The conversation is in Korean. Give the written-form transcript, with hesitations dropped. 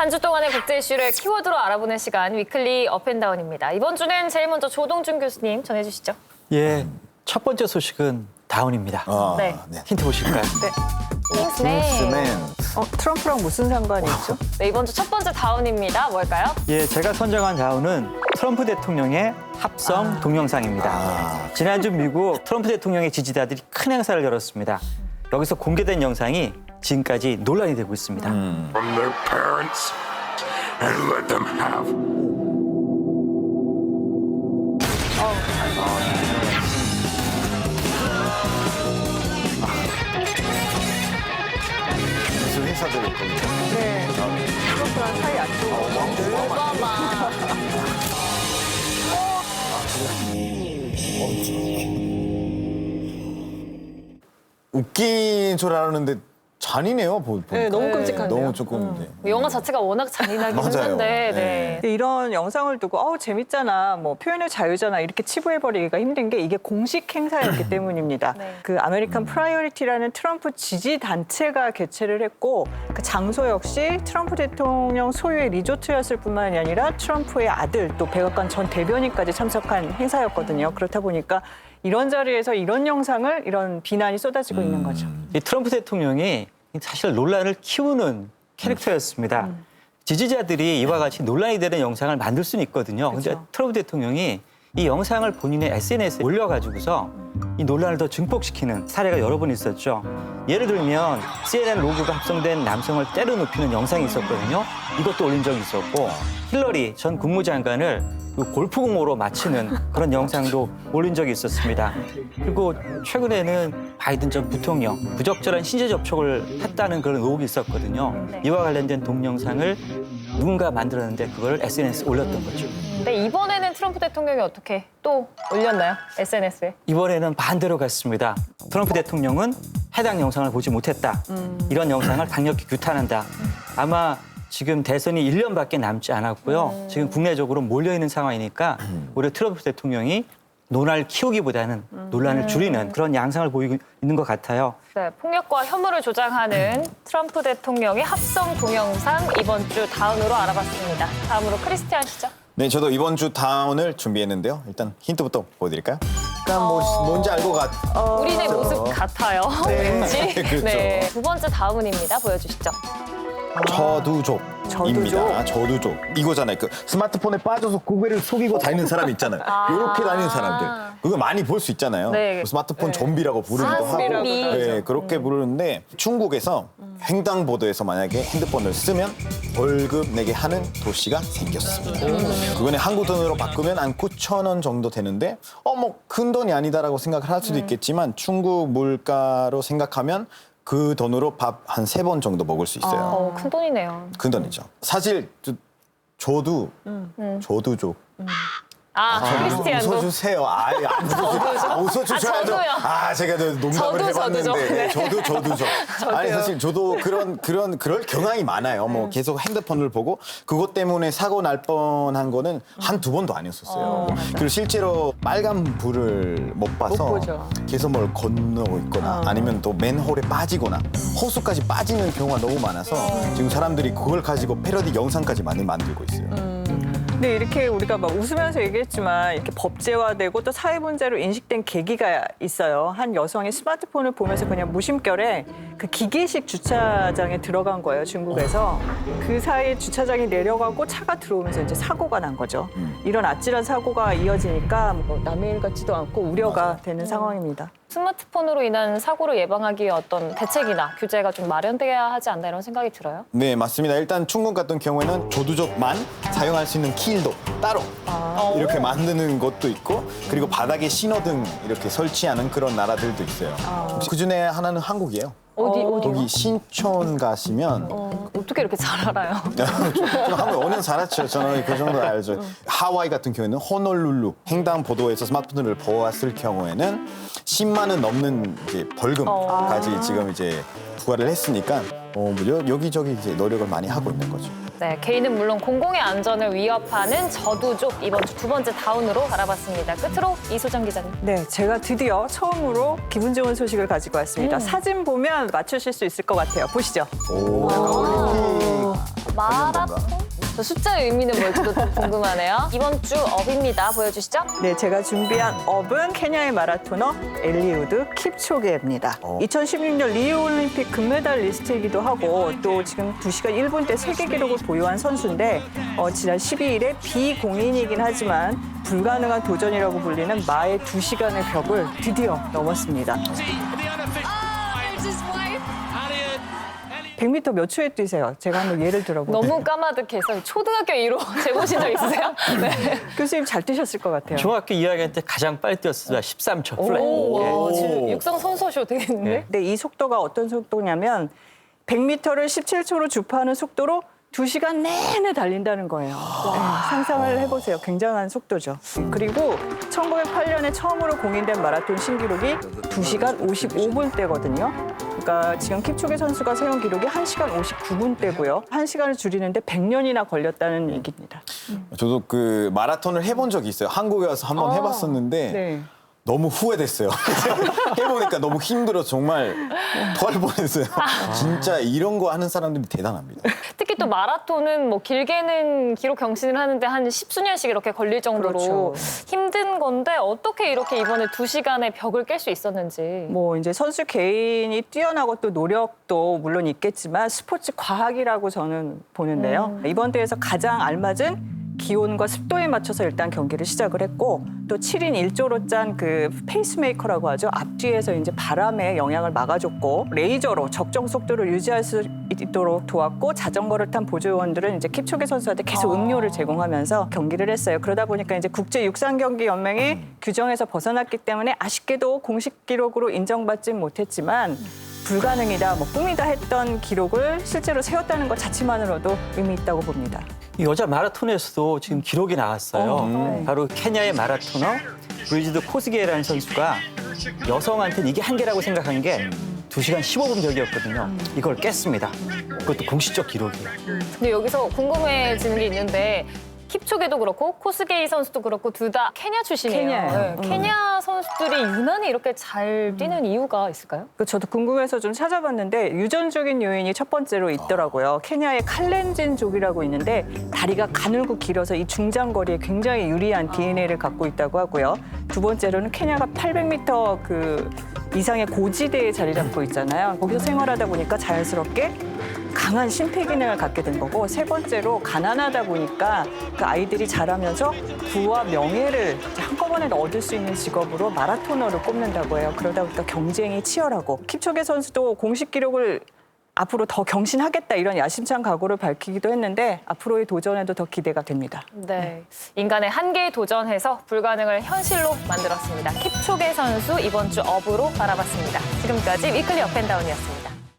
한 주 동안의 국제 이슈를 키워드로 알아보는 시간 위클리 업앤다운입니다. 이번 주는 제일 먼저 조동준 교수님 전해주시죠. 예, 첫 번째 소식은 다운입니다. 네. 힌트 보실까요? 네. 트럼프랑 무슨 상관이 있죠? 네, 이번 주 첫 번째 다운입니다. 뭘까요? 예, 제가 선정한 다운은 트럼프 대통령의 합성 동영상입니다. 지난주 미국 트럼프 대통령의 지지자들이 큰 행사를 열었습니다. 여기서 공개된 영상이 지금까지 논란이 되고 있습니다. from their parents and let them have. 무슨 회사들 거기 네. 트럼프랑 사이 안 좋은 분들. 오바마. 웃긴 줄 알았는데 잔인해요. 네, 너무 끔찍한데요. 너무 조금 영화 자체가 워낙 잔인하긴 맞아요. 했는데 네. 근데 이런 영상을 두고 재밌잖아, 뭐 표현의 자유잖아 이렇게 치부해버리기가 힘든 게 이게 공식 행사였기 때문입니다. 네. 그 아메리칸 프라이어리티라는 트럼프 지지 단체가 개최를 했고 그 장소 역시 트럼프 대통령 소유의 리조트였을 뿐만이 아니라 트럼프의 아들 또 백악관 전 대변인까지 참석한 행사였거든요. 그렇다 보니까 이런 자리에서 이런 영상을 이런 비난이 쏟아지고 있는 거죠. 이 트럼프 대통령이 사실 논란을 키우는 캐릭터였습니다. 지지자들이 이와 같이 논란이 되는 영상을 만들 수는 있거든요. 근데 그렇죠. 트럼프 대통령이 이 영상을 본인의 SNS에 올려가지고서 이 논란을 더 증폭시키는 사례가 여러 번 있었죠. 예를 들면 CNN 로고가 합성된 남성을 때려 눕히는 영상이 있었거든요. 이것도 올린 적이 있었고 힐러리 전 국무장관을 골프공으로 맞히는 그런 영상도 올린 적이 있었습니다. 그리고 최근에는 바이든 전 부통령 부적절한 신체 접촉을 했다는 그런 의혹이 있었거든요. 이와 관련된 동영상을 누군가 만들었는데 그걸 SNS에 올렸던 거죠. 네, 이번에는 트럼프 대통령이 어떻게 또 올렸나요? SNS에? 이번에는 반대로 갔습니다. 트럼프 대통령은 해당 영상을 보지 못했다. 이런 영상을 강력히 규탄한다. 아마 지금 대선이 1년밖에 남지 않았고요. 지금 국내적으로 몰려있는 상황이니까 오히려 트럼프 대통령이 논란을 키우기보다는 논란을 줄이는 그런 양상을 보이고 있는 것 같아요. 네, 폭력과 혐오를 조장하는 트럼프 대통령의 합성 동영상 이번 주 다운으로 알아봤습니다. 다음으로 크리스티안 시죠. 네, 저도 이번 주 다운을 준비했는데요. 일단 힌트부터 보여드릴까요? 그러니까 뭔지 알 것 같아요. 우리네 모습 같아요. 왠지. 그렇죠. 네, 두 번째 다운입니다. 보여주시죠. 저두족입니다. 저두족. 이거잖아요. 그 스마트폰에 빠져서 고개를 속이고 다니는 사람 있잖아요. 이렇게 다니는 사람들. 그거 많이 볼 수 있잖아요. 네. 스마트폰 좀비라고 부르기도 하고. 좀비. 네, 그렇게 부르는데 중국에서 횡단보도에서 만약에 핸드폰을 쓰면 벌금 내게 하는 도시가 생겼습니다. 그거는 한국 돈으로 바꾸면 한 9,000원 정도 되는데 뭐 큰 돈이 아니다라고 생각을 할 수도 있겠지만 중국 물가로 생각하면 그 돈으로 밥 한 3번 정도 먹을 수 있어요. 큰 돈이네요. 큰 돈이죠. 사실 저도 저도족. 크리스티안도. 웃어주세요. 안 웃어주셔야죠. 저도요. 제가 농담을 저도죠. 해봤는데. 네. 저도죠. 아니 사실 저도 그럴 경향이 많아요. 뭐 계속 핸드폰을 보고 그것 때문에 사고 날 뻔한 거는 한두 번도 아니었었어요. 그리고 실제로 빨간 불을 못 봐서 보죠. 계속 뭘 건너고 있거나 아니면 또 맨홀에 빠지거나 호수까지 빠지는 경우가 너무 많아서 지금 사람들이 그걸 가지고 패러디 영상까지 많이 만들고 있어요. 근데 이렇게 우리가 막 웃으면서 얘기했지만 이렇게 법제화되고 또 사회 문제로 인식된 계기가 있어요. 한 여성이 스마트폰을 보면서 그냥 무심결에 그 기계식 주차장에 들어간 거예요, 중국에서. 그 사이에 주차장이 내려가고 차가 들어오면서 이제 사고가 난 거죠. 이런 아찔한 사고가 이어지니까 뭐 남의 일 같지도 않고 우려가 되는 상황입니다. 스마트폰으로 인한 사고를 예방하기 위해 어떤 대책이나 규제가 좀 마련돼야 하지 않나 이런 생각이 들어요. 네, 맞습니다. 일단 중국 같은 경우에는 조두족만 사용할 수 있는 킬도 따로 이렇게 만드는 것도 있고 그리고 바닥에 신호등 이렇게 설치하는 그런 나라들도 있어요. 그중에 하나는 한국이에요. 어디요? 거기 신촌 가시면 어떻게 이렇게 잘 알아요? 좀 한국 5년 살았죠. 저는 그 정도 알죠. 하와이 같은 경우에는 호놀룰루 횡단보도에서 스마트폰을 보았을 경우에는 10만 원 넘는 이제 벌금까지 지금 이제 부과를 했으니까 여기저기 이제 노력을 많이 하고 있는 거죠. 네, 개인은 물론 공공의 안전을 위협하는 저두족 이번 주 두 번째 다운으로 알아봤습니다. 끝으로 이소정 기자님. 네, 제가 드디어 처음으로 기분 좋은 소식을 가지고 왔습니다. 사진 보면 맞추실 수 있을 것 같아요. 보시죠. 올림픽 마라톤? 저 숫자의 의미는 뭘지도 좀 궁금하네요. 이번 주 업입니다. 보여주시죠. 네, 제가 준비한 업은 케냐의 마라토너 엘리우드 킵초게입니다. 2016년 리우올림픽 금메달리스트이기도 하고 또 지금 2시간 1분대 세계 기록을 보유한 선수인데 지난 12일에 비공인이긴 하지만 불가능한 도전이라고 불리는 마의 2시간의 벽을 드디어 넘었습니다. 100m 몇 초에 뛰세요? 제가 한번 예를 들어볼게요. 너무 까마득해서 초등학교 2로 재보신 적 있으세요? 네. 교수님 잘 뛰셨을 것 같아요. 중학교 2학년 때 가장 빨리 뛰었습니다. 13초 플랫. 와, 지금 육상 선수쇼 되겠는데? 예. 근데 이 속도가 어떤 속도냐면 100m를 17초로 주파하는 속도로 2시간 내내 달린다는 거예요. 네, 상상을 해보세요. 굉장한 속도죠. 그리고 1908년에 처음으로 공인된 마라톤 신기록이 2시간 55분대거든요. 그러니까 지금 킵초게 선수가 세운 기록이 1시간 59분대고요. 1시간을 줄이는데 100년이나 걸렸다는 얘기입니다. 저도 그 마라톤을 해본 적이 있어요. 한국에 와서 한번 해봤었는데 네. 너무 후회됐어요. 해보니까 너무 힘들어 정말 토할 뻔했어요. 진짜 이런 거 하는 사람들이 대단합니다. 특히 또 마라톤은 뭐 길게는 기록 경신을 하는데 한 10수년씩 이렇게 걸릴 정도로 그렇죠. 힘든 건데 어떻게 이렇게 이번에 2시간의 벽을 깰 수 있었는지. 뭐 이제 선수 개인이 뛰어나고 또 노력도 물론 있겠지만 스포츠 과학이라고 저는 보는데요. 이번 대회에서 가장 알맞은 기온과 습도에 맞춰서 일단 경기를 시작을 했고 또 7인 1조로 짠 그 페이스메이커라고 하죠. 앞뒤에서 이제 바람의 영향을 막아줬고 레이저로 적정 속도를 유지할 수 있도록 도왔고 자전거를 탄 보조요원들은 이제 킵초게 선수한테 계속 음료를 제공하면서 경기를 했어요. 그러다 보니까 이제 국제 육상 경기 연맹이 규정에서 벗어났기 때문에 아쉽게도 공식 기록으로 인정받진 못했지만 불가능이다, 뭐 꿈이다 했던 기록을 실제로 세웠다는 것 자체만으로도 의미 있다고 봅니다. 이 여자 마라톤에서도 지금 기록이 나왔어요. 바로 케냐의 마라토너 브리지드 코스게이라는 선수가 여성한테는 이게 한계라고 생각한 게 2시간 15분 벽이었거든요. 이걸 깼습니다. 그것도 공식적 기록이에요. 근데 여기서 궁금해지는 게 있는데 킵초게도 그렇고 코스게이 선수도 그렇고 둘 다 케냐 출신이에요. 케냐예요. 네. 케냐 선수들이 유난히 이렇게 잘 뛰는 이유가 있을까요? 저도 궁금해서 좀 찾아봤는데 유전적인 요인이 첫 번째로 있더라고요. 케냐의 칼렌진족이라고 있는데 다리가 가늘고 길어서 이 중장거리에 굉장히 유리한 DNA를 갖고 있다고 하고요. 두 번째로는 케냐가 800m 그 이상의 고지대에 자리 잡고 있잖아요. 거기서 생활하다 보니까 자연스럽게 강한 심폐 기능을 갖게 된 거고 세 번째로 가난하다 보니까 그 아이들이 자라면서 부와 명예를 한꺼번에 얻을 수 있는 직업으로 마라토너를 꼽는다고 해요. 그러다 보니까 경쟁이 치열하고 킵초게 선수도 공식 기록을 앞으로 더 경신하겠다 이런 야심찬 각오를 밝히기도 했는데 앞으로의 도전에도 더 기대가 됩니다. 네. 인간의 한계에 도전해서 불가능을 현실로 만들었습니다. 킵초게 선수 이번 주 업으로 알아봤습니다. 지금까지 위클리 업앤다운이었습니다.